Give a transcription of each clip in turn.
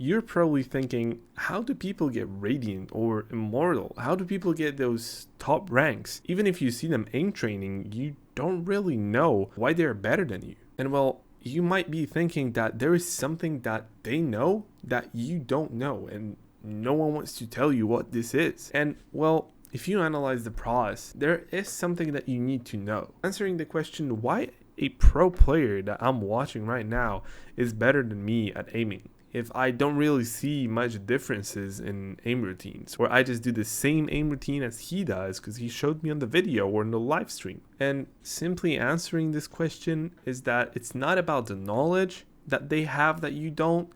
You're probably thinking, how do people get Radiant or Immortal? How do people get those top ranks? Even if you see them aim training, you don't really know why they're better than you. And well, you might be thinking that there is something that they know that you don't know, and no one wants to tell you what this is. And well, if you analyze the process, there is something that you need to know. Answering the question why a pro player that I'm watching right now is better than me at aiming, if I don't really see much differences in aim routines, or I just do the same aim routine as he does because he showed me on the video or in the live stream. And simply answering this question is that it's not about the knowledge that they have that you don't,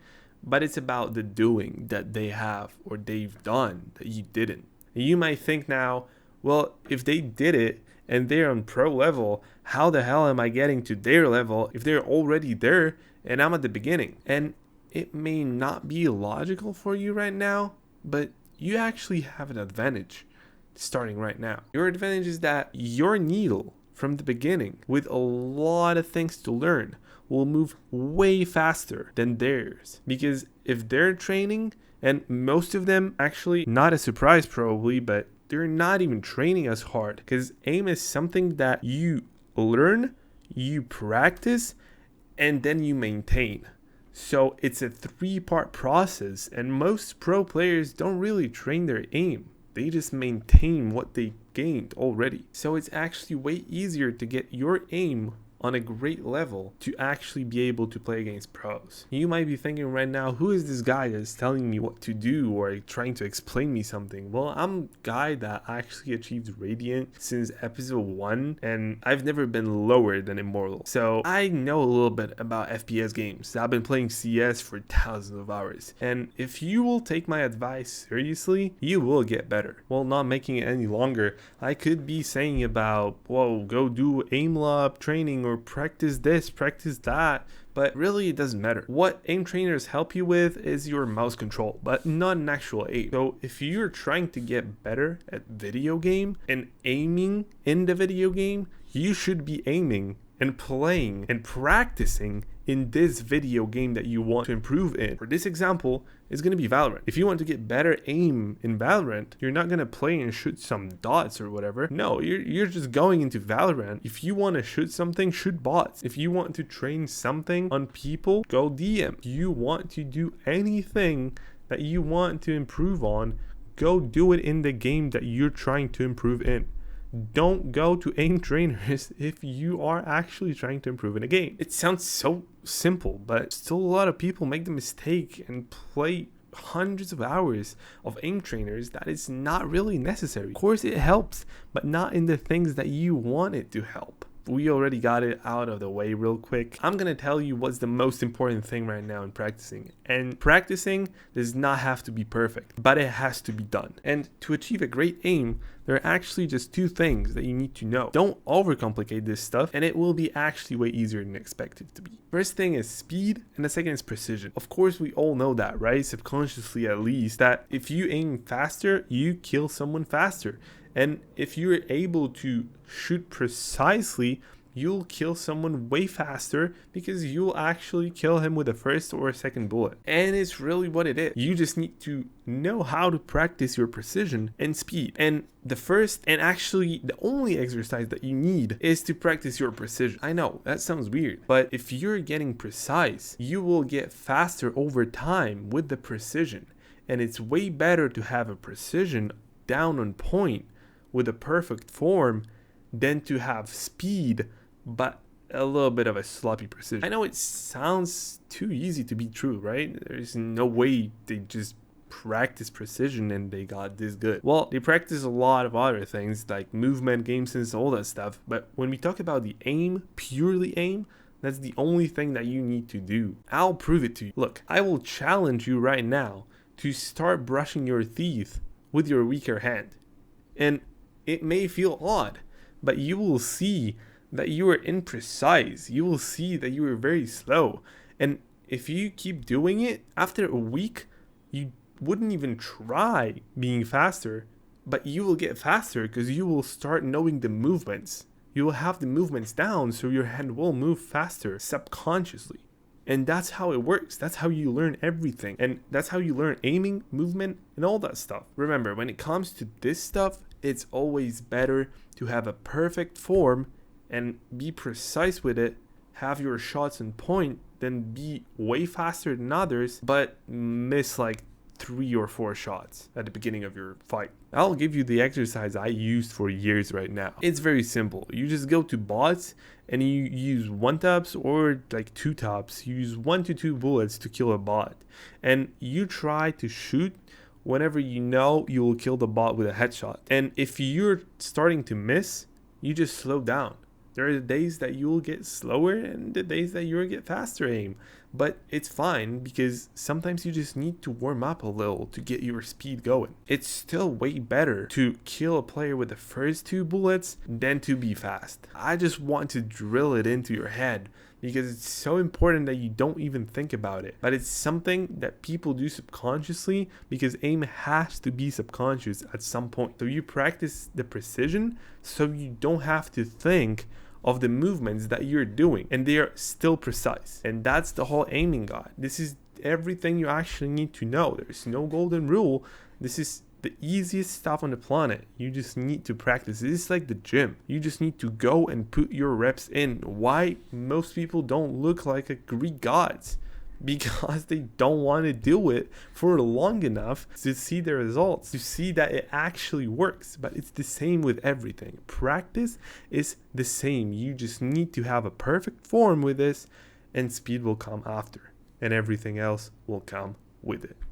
but it's about the doing that they have or they've done that you didn't. And you might think now, well, if they did it and they're on pro level, how the hell am I getting to their level if they're already there and I'm at the beginning? And it may not be logical for you right now, but you actually have an advantage starting right now. Your advantage is that your needle from the beginning, with a lot of things to learn, will move way faster than theirs. Because if they're training, and most of them, actually, not a surprise probably, but they're not even training as hard, because aim is something that you learn, you practice, and then you maintain. So it's a 3-part process, and most pro players don't really train their aim. They just maintain what they gained already. So it's actually way easier to get your aim on a great level to actually be able to play against pros. You might be thinking right now, who is this guy that's telling me what to do or trying to explain me something? Well, I'm a guy that actually achieved Radiant since episode 1, and I've never been lower than Immortal. So I know a little bit about FPS games. I've been playing CS for thousands of hours. And if you will take my advice seriously, you will get better. Well, not making it any longer, I could be saying about, whoa, go do aim lab training or practice this, practice that, but really it doesn't matter. What aim trainers help you with is your mouse control, but not an actual aim. So if you're trying to get better at video game and aiming in the video game, you should be aiming and playing and practicing in this video game that you want to improve in. For this example, it's going to be Valorant. If you want to get better aim in Valorant, you're not going to play and shoot some dots or whatever. No, you're just going into Valorant. If you want to shoot something, shoot bots. If you want to train something on people, go DM. If you want to do anything that you want to improve on, go do it in the game that you're trying to improve in. Don't go to aim trainers if you are actually trying to improve in a game. It sounds so simple, but still a lot of people make the mistake and play hundreds of hours of aim trainers that is not really necessary. Of course it helps, but not in the things that you want it to help. We already got it out of the way real quick. I'm gonna tell you what's the most important thing right now in practicing. And practicing does not have to be perfect, but it has to be done. And to achieve a great aim, there are actually just 2 things that you need to know. Don't overcomplicate this stuff, and it will be actually way easier than expected to be. First thing is speed, and the second is precision. Of course, we all know that, right? Subconsciously at least, that if you aim faster, you kill someone faster. And if you're able to shoot precisely, you'll kill someone way faster because you'll actually kill him with a first or a second bullet. And it's really what it is. You just need to know how to practice your precision and speed. And the first and actually the only exercise that you need is to practice your precision. I know that sounds weird, but if you're getting precise, you will get faster over time with the precision. And it's way better to have a precision down on point with a perfect form than to have speed but a little bit of a sloppy precision. I know it sounds too easy to be true, right? There's no way they just practice precision and they got this good. Well, they practice a lot of other things like movement, game sense, all that stuff, but when we talk about the aim, purely aim, that's the only thing that you need to do. I'll prove it to you. Look, I will challenge you right now to start brushing your teeth with your weaker hand. And it may feel odd, but you will see that you are imprecise. You will see that you are very slow. And if you keep doing it, after a week, you wouldn't even try being faster, but you will get faster because you will start knowing the movements. You will have the movements down, so your hand will move faster subconsciously. And that's how it works. That's how you learn everything. And that's how you learn aiming, movement, and all that stuff. Remember, when it comes to this stuff, it's always better to have a perfect form and be precise with it, have your shots in point, than be way faster than others, but miss like 3 or 4 shots at the beginning of your fight. I'll give you the exercise I used for years right now. It's very simple. You just go to bots and you use 1 taps or like 2 taps. You use 1 to 2 bullets to kill a bot. And you try to shoot whenever you know you will kill the bot with a headshot. And if you're starting to miss, you just slow down. There are the days that you will get slower and the days that you'll get faster aim. But it's fine because sometimes you just need to warm up a little to get your speed going. It's still way better to kill a player with the first 2 bullets than to be fast. I just want to drill it into your head because it's so important that you don't even think about it. But it's something that people do subconsciously because aim has to be subconscious at some point. So you practice the precision so you don't have to think of the movements that you're doing, and they are still precise. And that's the whole aiming guide. This is everything you actually need to know. There's no golden rule. This is the easiest stuff on the planet. You just need to practice. This is like the gym. You just need to go and put your reps in. Why most people don't look like a Greek gods? Because they don't want to do it for long enough to see the results, to see that it actually works. But it's the same with everything. Practice is the same. You just need to have a perfect form with this, and speed will come after, and everything else will come with it.